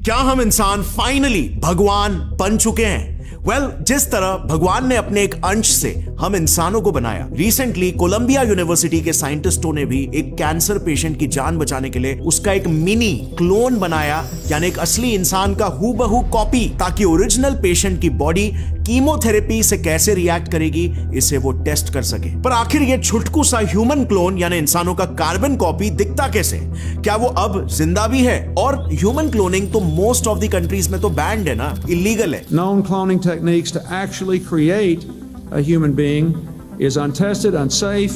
क्या हम इंसान फाइनली भगवान बन चुके हैं? जिस तरह भगवान ने अपने एक अंश से हम इंसानों को बनाया, रिसेंटली कोलंबिया यूनिवर्सिटी के साइंटिस्टों ने भी एक कैंसर पेशेंट की जान बचाने के लिए उसका एक मिनी क्लोन बनाया, यानी एक असली इंसान का हूबहू कॉपी, ताकि ओरिजिनल पेशेंट की बॉडी कीमोथेरेपी से कैसे रिएक्ट करेगी इसे वो टेस्ट कर सके। पर आखिर ये छुटकू सा ह्यूमन क्लोन यानी इंसानों का कार्बन कॉपी दिखता कैसे? क्या वो अब जिंदा भी है? और ह्यूमन क्लोनिंग तो मोस्ट ऑफ द कंट्रीज में तो बैंड है ना, इलीगल है। Known cloning techniques to actually create a human being is untested, unsafe,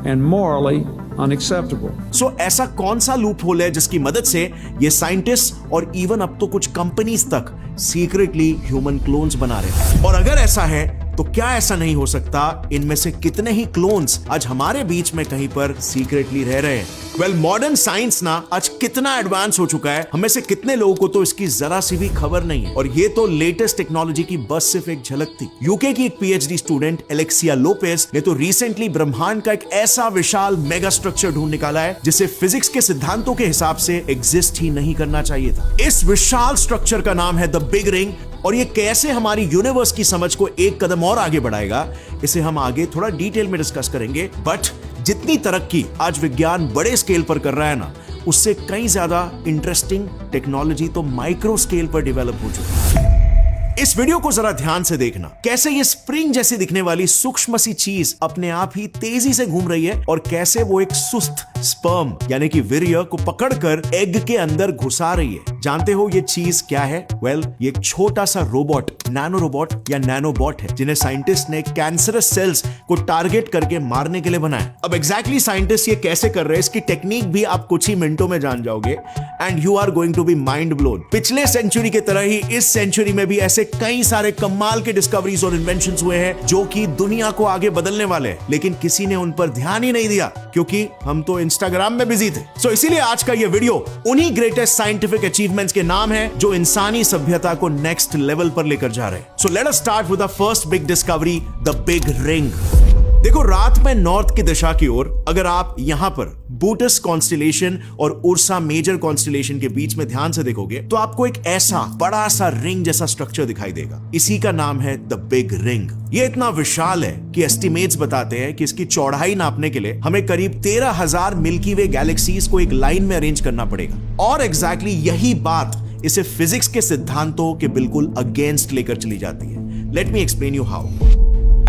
and morally unacceptable. So, ऐसा कौन सा लूप होल है जिसकी मदद से ये साइंटिस्ट और इवन अब तो कुछ कंपनीज तक सीक्रेटली ह्यूमन क्लोन्स बना रहे हैं? और अगर ऐसा है तो क्या ऐसा नहीं हो सकता इनमें से कितने ही क्लोन्स आज हमारे बीच में कहीं पर सीक्रेटली रह रहे हैं? मॉडर्न साइंस ना आज कितना एडवांस हो चुका है, हमें से कितने लोगों को तो इसकी जरा सी भी खबर नहीं है। और ये तो लेटेस्ट टेक्नोलॉजी की बस सिर्फ एक झलक थी। यूके की एक पीएचडी स्टूडेंट एलेक्सिया लोपेस ने तो रिसेंटली ब्रह्मांड का एक ऐसा विशाल मेगा स्ट्रक्चर ढूंढ निकाला है जिसे फिजिक्स के सिद्धांतों के हिसाब से एग्जिस्ट ही नहीं करना चाहिए था। इस विशाल स्ट्रक्चर का नाम है द बिग रिंग, और ये कैसे हमारी यूनिवर्स की समझ को एक कदम और आगे बढ़ाएगा, इसे हम आगे थोड़ा डिटेल में डिस्कस करेंगे। बट जितनी तरक्की आज विज्ञान बड़े स्केल पर कर रहा है ना, उससे कई ज्यादा इंटरेस्टिंग टेक्नोलॉजी तो माइक्रो स्केल पर डेवलप हो चुकी है। इस वीडियो को जरा ध्यान से देखना, कैसे ये स्प्रिंग जैसी दिखने वाली सूक्ष्म सी चीज अपने आप ही तेजी से घूम रही है, और कैसे वो एक सुस्त स्पर्म यानी कि वीर्य को पकड़कर एग के अंदर घुसा रही है। जानते हो ये चीज क्या है? ये एक छोटा सा रोबोट, नैनो रोबोट या नैनोबॉट है, जिन्हें साइंटिस्ट ने कैंसरस सेल्स को टारगेट करके मारने के लिए बनाया। अब एग्जैक्टली साइंटिस्ट ये कैसे कर रहे हैं, इसकी टेक्निक भी आप कुछ ही मिनटों में जान जाओगे, and you are going to be mind blown. पिछले सेंचुरी की तरह ही इस सेंचुरी में भी ऐसे कई सारे कमाल के डिस्कवरीज और इन्वेंशंस हुए हैं जो कि दुनिया को आगे बदलने वाले हैं, लेकिन किसी ने उन पर ध्यान ही नहीं दिया क्योंकि हम तो इंस्टाग्राम में बिजी थे। इसीलिए आज का ये वीडियो उन्हीं ग्रेटेस्ट साइंटिफिक अचीवमेंट्स के नाम है जो इंसानी सभ्यता को नेक्स्ट लेवल पर लेकर जा रहे हैं। Let us start with the first big discovery, the big ring. देखो, रात में नॉर्थ की दिशा की ओर अगर आप यहां पर बूटस कॉन्स्टेलेशन और उर्सा मेजर कॉन्स्टेलेशन के बीच में ध्यान से देखोगे तो आपको एक ऐसा बड़ा सा रिंग जैसा स्ट्रक्चर दिखाई देगा। इसी का नाम है द बिग रिंग। ये इतना विशाल है कि एस्टिमेट्स बताते हैं कि इसकी चौड़ाई नापने के लिए हमें करीब 13,000 मिल्की वे गैलेक्सीज को एक लाइन में अरेंज करना पड़ेगा। और एग्जैक्टली यही बात इसे फिजिक्स के सिद्धांतों के बिल्कुल अगेंस्ट लेकर चली जाती है। Let me explain you how.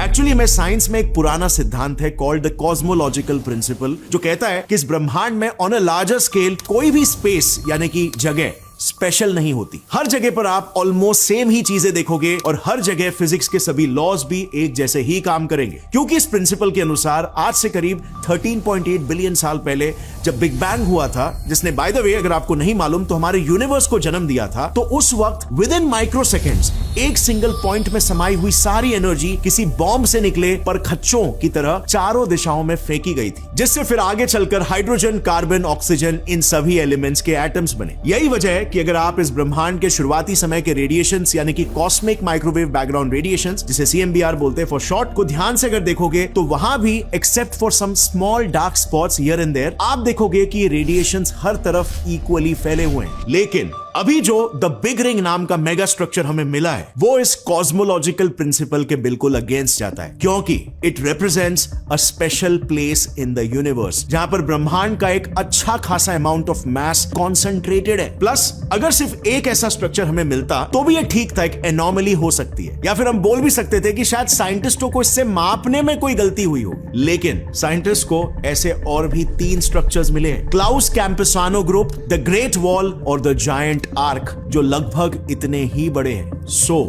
Actually में साइंस में एक पुराना सिद्धांत है कॉल्ड द कॉस्मोलॉजिकल प्रिंसिपल, जो कहता है कि इस ब्रह्मांड में ऑन अ लार्जर स्केल कोई भी स्पेस यानी कि जगह स्पेशल नहीं होती। हर जगह पर आप ऑलमोस्ट सेम ही चीजें देखोगे और हर जगह फिजिक्स के सभी लॉज भी एक जैसे ही काम करेंगे, क्योंकि इस प्रिंसिपल के अनुसार आज से करीब 13.8 बिलियन साल पहले जब बिग बैंग हुआ था, जिसने बाय द वे अगर आपको नहीं मालूम तो हमारे यूनिवर्स को जन्म दिया था, तो उस वक्त विद इन माइक्रो सेकेंड्स एक सिंगल पॉइंट में समाई हुई सारी एनर्जी किसी बॉम्ब से निकले परखच्चों की तरह चारों दिशाओं में फेंकी गई थी, जिससे फिर आगे चलकर हाइड्रोजन, कार्बन, ऑक्सीजन इन सभी एलिमेंट्स के एटम्स बने। यही वजह है कि अगर आप इस ब्रह्मांड के शुरुआती समय के रेडिएशंस यानी कि कॉस्मिक माइक्रोवेव बैकग्राउंड रेडिएशंस, जिसे CMBR बोलते हैं फॉर शॉर्ट, को ध्यान से अगर देखोगे तो वहां भी except for some small dark spots here and there, आप देखोगे कि ये रेडिएशंस हर तरफ इक्वली फैले हुए हैं। लेकिन अभी जो द बिग रिंग नाम का मेगा स्ट्रक्चर हमें मिला है वो इस कॉस्मोलॉजिकल प्रिंसिपल के बिल्कुल अगेंस्ट जाता है, क्योंकि it represents a special place in the universe जहां पर ब्रह्मांड का एक अच्छा खासा अमाउंट ऑफ मास कॉन्सेंट्रेटेड है। प्लस अगर सिर्फ एक ऐसा स्ट्रक्चर हमें मिलता तो भी ये ठीक था, एक एनोमली हो सकती है, या फिर हम बोल भी सकते थे कि शायद साइंटिस्टों को इससे मापने में कोई गलती हुई हो। लेकिन साइंटिस्ट को ऐसे और भी 3 स्ट्रक्चर्स मिले हैं, Clowes Campusano group, the great wall और द जायंट आर्क, जो लगभग इतने ही बड़े हैं। So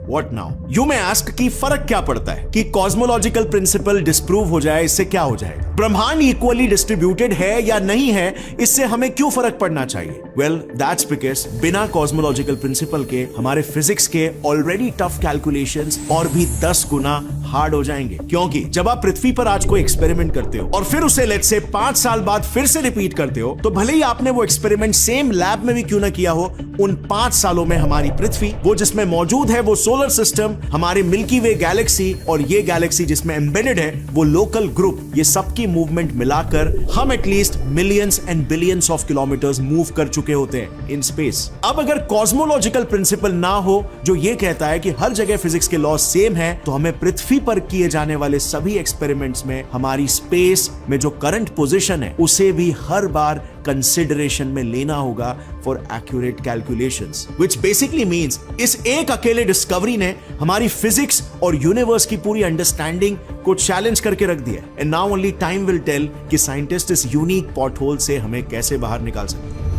what now, you may ask कि फर्क क्या पड़ता है कि कॉस्मोलॉजिकल प्रिंसिपल डिस्प्रूव हो जाए, इससे क्या हो जाएगा? ब्रह्मांड इक्वली डिस्ट्रीब्यूटेड है या नहीं है, इससे हमें क्यों फर्क पड़ना चाहिए? दैट्स बिकॉज़ बिना कॉस्मोलॉजिकल प्रिंसिपल के हमारे फिजिक्स के ऑलरेडी टफ कैलकुलेशंस और भी 10 गुना हार्ड हो जाएंगे, क्योंकि जब आप पृथ्वी पर आज कोई एक्सपेरिमेंट करते हो और फिर उसे लेट्स से 5 साल बाद फिर से रिपीट करते हो, तो भले ही आपने वो एक्सपेरिमेंट सेम लैब में भी क्यों ना किया हो, उन 5 सालों में हमारी पृथ्वी, वो जिसमें मौजूद है वो सोलर सिस्टम, हमारे मिल्की वे गैलेक्सी और ये गैलेक्सी जिसमें एम्बेडेड है वो लोकल ग्रुप, ये सबकी मूवमेंट मिलाकर हम at least millions and billions of kilometres move कर चुके होते हैं इन स्पेस। अब अगर कॉस्मोलॉजिकल प्रिंसिपल ना हो जो ये कहता है कि हर जगह फिजिक्स के लॉ सेम है, तो हमें पृथ्वी पर किए जाने वाले सभी एक्सपेरिमेंट्स में हमारी स्पेस में जो करंट पोजीशन है उसे भी हर बार कंसिडरेशन में लेना होगा for accurate calculations, which basically means इस एक अकेले डिस्कवरी ने हमारी फिजिक्स और यूनिवर्स की पूरी अंडरस्टैंडिंग को चैलेंज करके रख दिया। And now only time will tell कि साइंटिस्ट इस यूनिक पॉटहोल से हमें कैसे बाहर निकाल सकते हैं।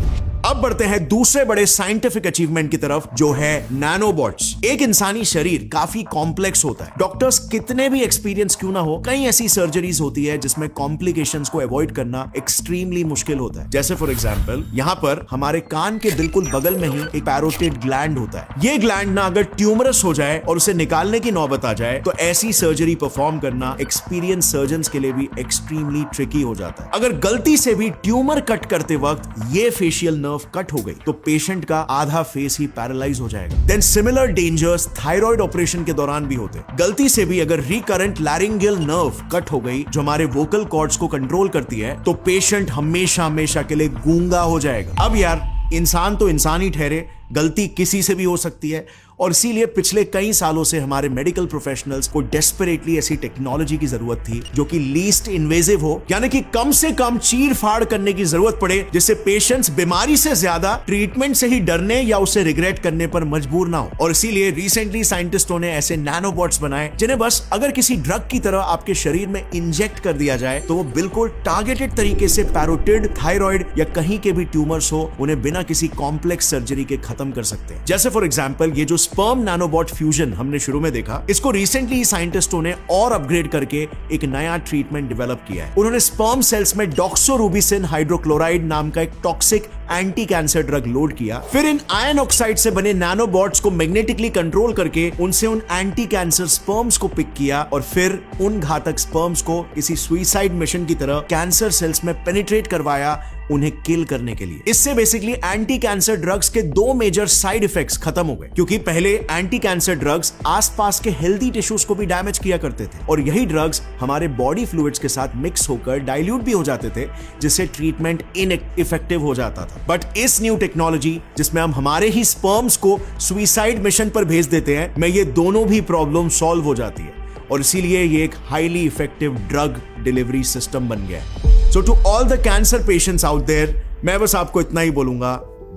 अब बढ़ते हैं दूसरे बड़े साइंटिफिक अचीवमेंट की तरफ, जो है नैनोबॉट्स। एक इंसानी शरीर काफी कॉम्प्लेक्स होता है। डॉक्टर्स कितने भी एक्सपीरियंस क्यों ना हो, कई ऐसी सर्जरीज होती है जिसमें कॉम्प्लिकेशंस को अवॉइड करना एक्सट्रीमली मुश्किल होता है। जैसे फॉर एग्जांपल यहाँ पर हमारे कान के बिल्कुल बगल में ही एक पैरोटिड ग्लैंड होता है। ये ग्लैंड ना अगर ट्यूमरस हो जाए और उसे निकालने की नौबत आ जाए तो ऐसी सर्जरी परफॉर्म करना एक्सपीरियंस सर्जन्स के लिए भी एक्सट्रीमली ट्रिकी हो जाता है। अगर गलती से भी ट्यूमर कट करते वक्त ये फेशियल नर्व कट हो गई तो पेशेंट का आधा फेस ही पैरालाइज हो जाएगा। Then similar dangers thyroid operation के दौरान भी होते हैं। गलती से भी अगर रिकरेंट लैरिंजियल नर्व कट हो गई जो हमारे वोकल कॉर्ड्स को कंट्रोल करती है, तो पेशेंट हमेशा हमेशा के लिए गूंगा हो जाएगा। अब यार इंसान तो इंसान ही ठहरे, गलती किसी से भी हो सकती है, और इसीलिए पिछले कई सालों से हमारे मेडिकल प्रोफेशनल्स को डेस्परेटली ऐसी टेक्नोलॉजी की जरूरत थी जो कि लीस्ट इन्वेजिव हो, यानी कि कम से कम चीर फाड़ करने की जरूरत पड़े, जिससे पेशेंट्स बीमारी से ज्यादा ट्रीटमेंट से ही डरने या उसे रिग्रेट करने पर मजबूर ना हो। और इसीलिए रिसेंटली साइंटिस्टों ने ऐसे नैनोबॉट्स बनाए जिन्हें बस अगर किसी ड्रग की तरह आपके शरीर में इंजेक्ट कर दिया जाए तो वो बिल्कुल टारगेटेड तरीके से पैरोटिड, थायराइड या कहीं के भी ट्यूमर्स हो उन्हें बिना किसी कॉम्प्लेक्स सर्जरी के खत्म कर सकते हैं। जैसे फॉर एग्जांपल ये जो स्पर्म नैनोबॉट फ्यूजन हमने शुरू में देखा, इसको रिसेंटली साइंटिस्टों ने और अपग्रेड करके एक नया ट्रीटमेंट डेवलप किया है। उन्होंने स्पर्म सेल्स में डॉक्सोरूबिसिन हाइड्रोक्लोराइड नाम का एक toxic anti cancer drug load किया, फिर इन आयन ऑक्साइड से बने नैनोबॉट्स को मैग्नेटिकली कंट्रोल करके उनसे उन एंटी कैंसर स्पर्म्स को पिक किया और फिर उन घातक स्पर्म्स को किसी सुइसाइड मिशन की तरह कैंसर सेल्स में पेनिट्रेट करवाया उन्हें किल करने के लिए। इससे बेसिकली एंटी कैंसर ड्रग्स के 2 मेजर साइड इफेक्ट्स खत्म हो गए, क्योंकि पहले एंटी कैंसर ड्रग्स आसपास के हेल्दी टिश्यूज को भी डैमेज किया करते थे और यही ड्रग्स हमारे बॉडी फ्लूइड्स के साथ मिक्स होकर डाइल्यूट भी हो जाते थे, जिससे ट्रीटमेंट इनइफेक्टिव हो जाता था। बट इस न्यू टेक्नोलॉजी जिसमें हम हमारे ही स्पर्म्स को सुइसाइड मिशन पर भेज देते हैं, में ये दोनों भी प्रॉब्लम सॉल्व हो जाती है और इसीलिए ये एक highly effective drug delivery system बन गया है। So to all the cancer patients out there, मैं बस आपको इतना ही बोलूंगा,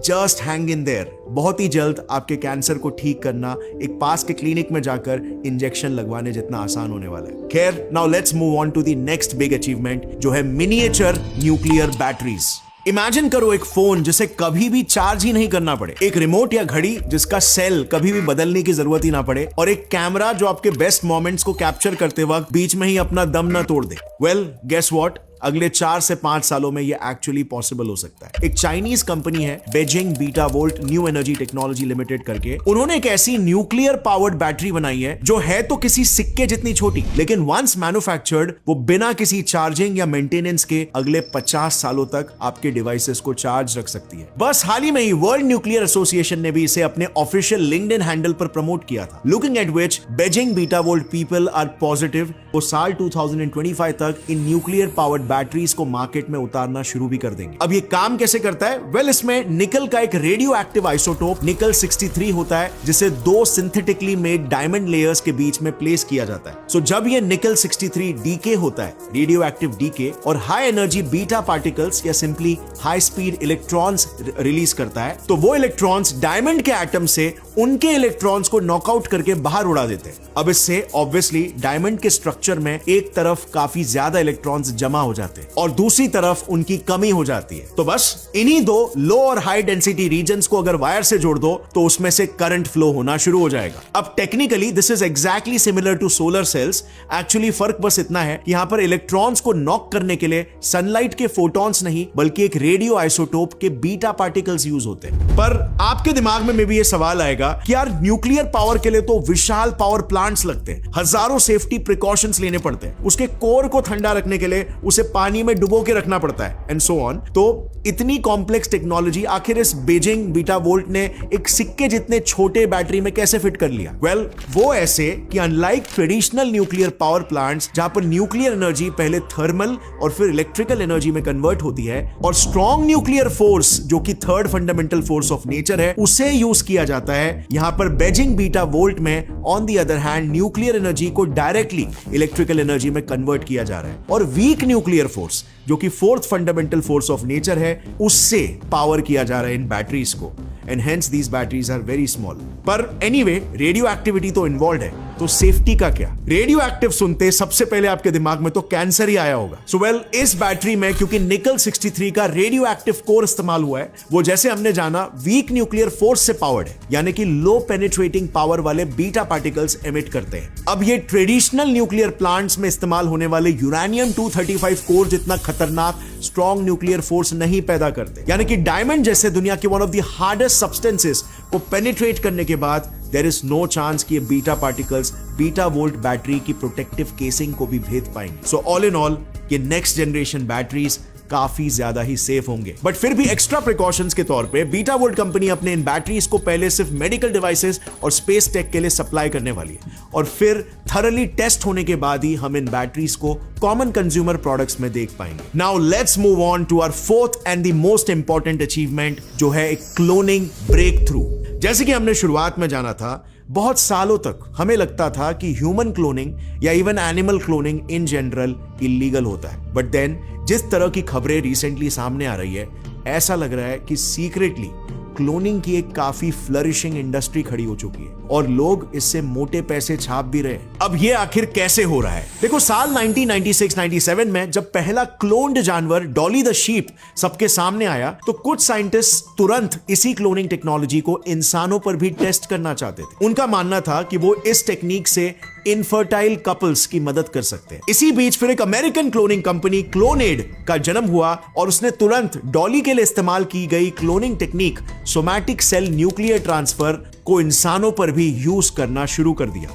just hang in there। बहुत ही जल्द आपके कैंसर को ठीक करना एक पास के क्लिनिक में जाकर इंजेक्शन लगवाने जितना आसान होने वाला है। खैर, now let's move on to the next big achievement, जो है मिनिएचर न्यूक्लियर बैटरीज। इमेजिन करो एक फोन जिसे कभी भी चार्ज ही नहीं करना पड़े, एक रिमोट या घड़ी जिसका सेल कभी भी बदलने की जरूरत ही ना पड़े, और एक कैमरा जो आपके बेस्ट मोमेंट्स को कैप्चर करते वक्त बीच में ही अपना दम ना तोड़ दे। वेल, गेस व्हाट, अगले 4 से 5 सालों में ये एक्चुअली पॉसिबल हो सकता है। एक चाइनीज कंपनी है Beijing beta volt new energy technology limited करके, उन्होंने एक ऐसी न्यूक्लियर पावर्ड बैटरी बनाई है जो है तो किसी सिक्के जितनी छोटी, लेकिन वंस मैन्युफैक्चर्ड वो बिना किसी चार्जिंग या मेंटेनेंस के अगले 50 सालों तक आपके डिवाइसेस को चार्ज रख सकती है। बस हाल ही में ही वर्ल्ड न्यूक्लियर एसोसिएशन ने भी इसे अपने ऑफिशियल लिंक्डइन हैंडल पर प्रमोट किया था, looking at which Beijing Betavolt people are positive वो साल 2025 तक इन न्यूक्लियर पावर्ड बैटरीज को मार्केट में उतारना शुरू भी कर देंगे। अब ये काम कैसे करता है? वेल, इसमें निकल का एक रेडियो एक्टिव आइसोटोप निकल 63 होता है, जिसे 2 सिंथेटिकली मेड डायमंड लेयर्स के बीच में प्लेस किया जाता है। सो जब ये निकल 63 डीके होता है, रेडियो एक्टिव डीके, और हाई एनर्जी बीटा पार्टिकल्स या simply high speed electrons release करता है, तो वो इलेक्ट्रॉन्स डायमंड के एटम से उनके इलेक्ट्रॉन्स को नॉकआउट करके बाहर उड़ा देते हैं। अब इससे ऑब्वियसली डायमंड के स्ट्रक्चर में एक तरफ काफी ज्यादा इलेक्ट्रॉन्स जमा हो जाते हैं और दूसरी तरफ उनकी कमी हो जाती है। तो बस इन्हीं दो लो और हाई डेंसिटी रीजन्स को अगर वायर से जोड़ दो तो उसमें से करंट फ्लो होना शुरू हो जाएगा। अब technically this is exactly similar to solar cells. Actually फर्क बस इतना है कि यहां पर इलेक्ट्रॉन्स को नॉक करने के लिए सनलाइट के फोटॉन्स नहीं बल्कि एक रेडियो आइसोटोप के बीटा पार्टिकल्स यूज होते हैं। पर आपके दिमाग में भी ये सवाल आएगा कि यार न्यूक्लियर पावर के लिए तो विशाल पावर प्लांट्स लगते हैं, हजारों सेफ्टी प्रिकॉशंस लेने पड़ते हैं, उसके कोर को ठंडा रखने के लिए उसे पानी में डुबो के रखना पड़ता है एंड सो ऑन। तो इतनी कॉम्प्लेक्स टेक्नोलॉजी आखिर इस बीजिंग बीटा वोल्ट ने एक सिक्के जितने छोटे बैटरी में कैसे फिट कर लिया? वेल, वो ऐसे कि unlike traditional nuclear power plants जहां पर न्यूक्लियर एनर्जी पहले थर्मल और फिर इलेक्ट्रिकल एनर्जी में कन्वर्ट होती है और स्ट्रॉन्ग न्यूक्लियर फोर्स जो कि third fundamental force of nature है उसे यूज किया जाता है, यहां पर बीजिंग बीटा वोल्ट में on the other hand nuclear energy को डायरेक्टली इलेक्ट्रिकल एनर्जी में कन्वर्ट किया जा रहा है और वीक न्यूक्लियर फोर्स जो कि fourth fundamental force of nature है उससे पावर किया जा रहा है इन बैटरीज को and hence these batteries are very small. पर एनीवे, रेडियो एक्टिविटी तो इन्वॉल्व है, तो सेफ्टी का क्या? रेडियो एक्टिव सुनते सबसे पहले आपके दिमाग में तो कैंसर ही आया होगा। सो वेल, इस बैटरी में क्योंकि निकल 63 का रेडियो एक्टिव कोर इस्तेमाल हुआ है, वो जैसे हमने जाना वीक न्यूक्लियर फोर्स से पावर्ड है, यानी कि लो पेनिट्रेटिंग पावर वाले बीटा पार्टिकल्स एमिट करते हैं। अब ये ट्रेडिशनल न्यूक्लियर प्लांट्स में इस्तेमाल होने वाले यूरेनियम 235 कोर जितना खतरनाक स्ट्रॉन्ग न्यूक्लियर फोर्स नहीं पैदा करते, यानी कि डायमंड जैसे दुनिया के one of the hardest substances को पेनिट्रेट करने के बाद देयर इज नो चांस कि ये beta particles beta volt battery की प्रोटेक्टिव केसिंग को भी भेद पाएंगे। सो ऑल इन ऑल ये नेक्स्ट जनरेशन बैटरीज काफी ज्यादा ही सेफ होंगे। बट फिर भी एक्स्ट्रा प्रिकॉशंस के तौर पे बीटा वोल्ट कंपनी अपने इन बैटरीज को पहले सिर्फ मेडिकल डिवाइसेस और स्पेस टेक के लिए सप्लाई करने वाली है और फिर थरली टेस्ट होने के बाद ही हम इन बैटरीज को कॉमन कंज्यूमर प्रोडक्ट्स में देख पाएंगे। Now let's move on to our fourth and the most important achievement, जो है एक क्लोनिंग ब्रेक थ्रू। जैसे कि हमने शुरुआत में जाना था, बहुत सालों तक हमें लगता था कि ह्यूमन क्लोनिंग या even animal cloning in general illegal होता है, बट देन जिस तरह की खबरें रिसेंटली सामने आ रही है, ऐसा लग रहा है कि सीक्रेटली क्लोनिंग की एक काफी फ्लरिशिंग इंडस्ट्री खड़ी हो चुकी है और लोग इससे मोटे पैसे छाप भी रहे हैं। अब ये आखिर कैसे हो रहा है? देखो, साल 1996-97 में जब पहला क्लोन्ड जानवर डॉली द शीप सबके सामने आया तो कुछ साइंटिस्ट तुरंत इसी क्लोनिंग टेक्नोलॉजी को इंसानों पर भी टेस्ट करना चाहते थे। उनका मानना था कि वो इस टेक्निक से इनफर्टाइल कपल्स की मदद कर सकते हैं। इसी बीच फिर एक अमेरिकन क्लोनिंग कंपनी क्लोनेड का जन्म हुआ और उसने तुरंत डॉली के लिए इस्तेमाल की गई cloning technique somatic cell nuclear transfer को इंसानों पर भी यूज करना शुरू कर दिया।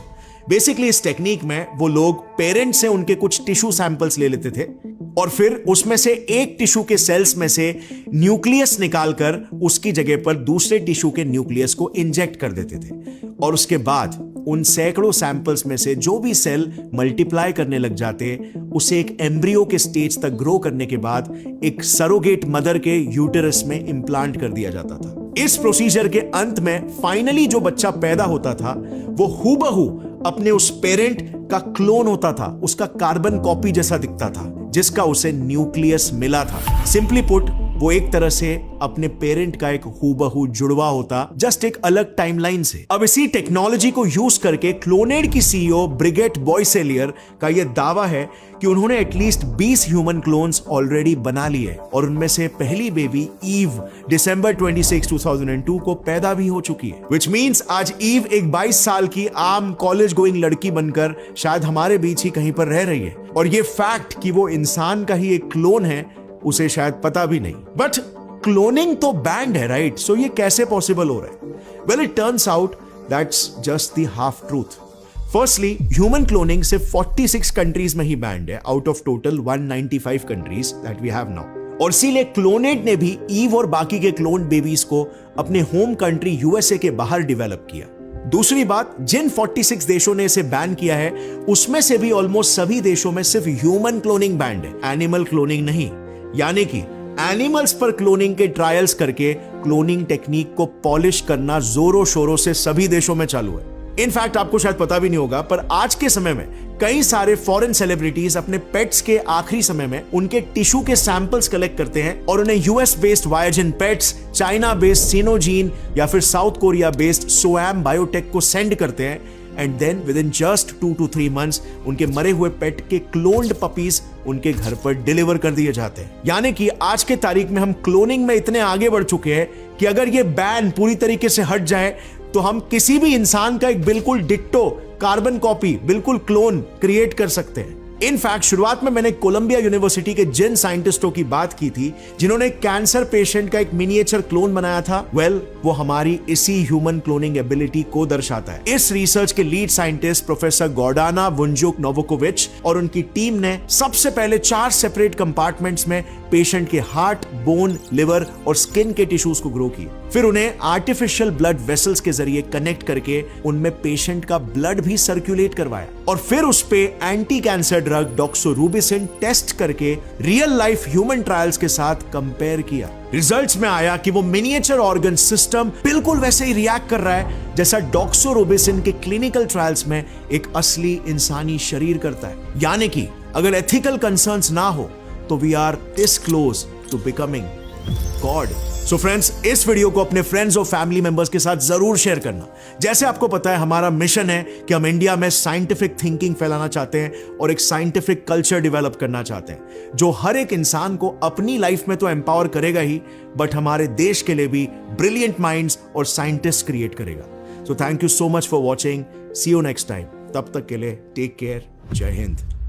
बेसिकली इस टेक्निक में वो लोग पेरेंट से उनके कुछ टिश्यू सैंपल्स ले लेते थे और फिर उसमें से एक टिश्यू के सेल्स में से न्यूक्लियस निकालकर उसकी जगह पर दूसरे टिश्यू के न्यूक्लियस को इंजेक्ट कर देते थे और उसके बाद उन सैकड़ों सैंपल्स में से जो भी सेल मल्टीप्लाई करने लग जाते उसे एक एम्ब्रियो के स्टेज तक ग्रो करने के बाद एक सरोगेट मदर के यूटेरस में इंप्लांट कर दिया जाता था। इस प्रोसीजर के अंत में फाइनली जो बच्चा पैदा होता था वो हूबहू अपने उस पेरेंट का क्लोन होता था, उसका कार्बन कॉपी जैसा दिखता था जिसका उसे न्यूक्लियस मिला था। सिंपली पुट, वो एक तरह से अपने पेरेंट का एक हूबहू जुड़वा होता, जस्ट एक अलग टाइमलाइन से। अब इसी टेक्नोलॉजी को यूज करके क्लोनेड की सीईओ ब्रिगेट बॉयसेलियर का यह दावा है कि उन्होंने एटलीस्ट 20 ह्यूमन क्लोन्स ऑलरेडी बना लिए और उनमें से पहली बेबी ईव दिसंबर 26, 2002 को पैदा भी हो चुकी है। विच मीन्स आज ईव एक 22 साल की आम कॉलेज गोइंग लड़की बनकर शायद हमारे बीच ही कहीं पर रह रही है और ये फैक्ट कि वो इंसान का ही एक क्लोन है उसे शायद पता भी नहीं। बट क्लोनिंग तो बैंड है, राइट? सो ये कैसे पॉसिबल हो रहा है? Well, it turns out that's just the half truth. Firstly, human cloning सिर्फ 46 कंट्रीज में ही बैंड है out of total 195 countries that we have now. और इसीलिए क्लोनेड ने भी ईव और बाकी के क्लोन बेबीज को अपने होम कंट्री यूएसए के बाहर डेवलप किया। दूसरी बात, जिन 46 देशों ने इसे बैन किया है उसमें से भी ऑलमोस्ट सभी देशों में सिर्फ ह्यूमन क्लोनिंग बैंड है, एनिमल क्लोनिंग नहीं। यानी कि एनिमल्स पर क्लोनिंग के ट्रायल्स करके क्लोनिंग टेक्निक को पॉलिश करना जोरों शोरों से सभी देशों में चालू है। इनफैक्ट आपको शायद पता भी नहीं होगा, पर आज के समय में कई सारे फॉरेन सेलिब्रिटीज अपने पेट्स के आखिरी समय में उनके टिश्यू के सैंपल्स कलेक्ट करते हैं और उन्हें US based ViaGen Pets, China based Sinogene या फिर South Korea based Sooam Biotech को सेंड करते हैं and then within just 2 to 3 months उनके मरे हुए पेट के क्लोन्ड पपीज उनके घर पर डिलीवर कर दिए जाते हैं। यानी कि आज के तारीख में हम क्लोनिंग में इतने आगे बढ़ चुके हैं कि अगर ये बैन पूरी तरीके से हट जाए तो हम किसी भी इंसान का एक बिल्कुल डिट्टो कार्बन कॉपी, बिल्कुल क्लोन क्रिएट कर सकते हैं। इनफैक्ट शुरुआत में मैंने कोलंबिया यूनिवर्सिटी के जिन साइंटिस्टों की बात की थी जिन्होंने कैंसर पेशेंट का एक मिनिएचर क्लोन बनाया था, वो हमारी इसी ह्यूमन क्लोनिंग एबिलिटी को दर्शाता है। इस रिसर्च के लीड साइंटिस्ट प्रोफेसर गॉर्डाना वुंजुक नोवाकोविच और उनकी टीम ने सबसे पहले 4 सेपरेट कंपार्टमेंट्स में पेशेंट के हार्ट, बोन, लिवर और स्किन के टिश्यूज को ग्रो किए। फिर उन्हें आर्टिफिशियल ब्लड वेसल्स के जरिए कनेक्ट करके उनमें पेशेंट का ब्लड भी सर्कुलेट करवाया और फिर उस पे anti cancer drug doxorubicin test करके रियल लाइफ ह्यूमन ट्रायल्स के साथ कंपेयर किया। रिजल्ट्स में आया कि वो मिनिएचर ऑर्गन सिस्टम बिल्कुल वैसे ही रिएक्ट कर रहा है जैसा डॉक्सोरूबिसिन के क्लिनिकल ट्रायल्स में एक असली इंसानी शरीर करता है। यानी कि अगर एथिकल कंसर्न्स ना हो तो we are this close to becoming God. So friends, इस वीडियो को अपने फ्रेंड्स और फैमिली मेंबर्स के साथ जरूर शेयर करना। जैसे आपको पता है हमारा मिशन है कि हम इंडिया में साइंटिफिक थिंकिंग फैलाना चाहते हैं और एक साइंटिफिक कल्चर डेवलप करना चाहते हैं जो हर एक इंसान को अपनी लाइफ में तो एम्पावर करेगा ही, बट हमारे देश के लिए भी ब्रिलियंट माइंड्स और साइंटिस्ट क्रिएट करेगा। So thank you so much for watching. See you next time. तब तक के लिए टेक केयर। जय हिंद।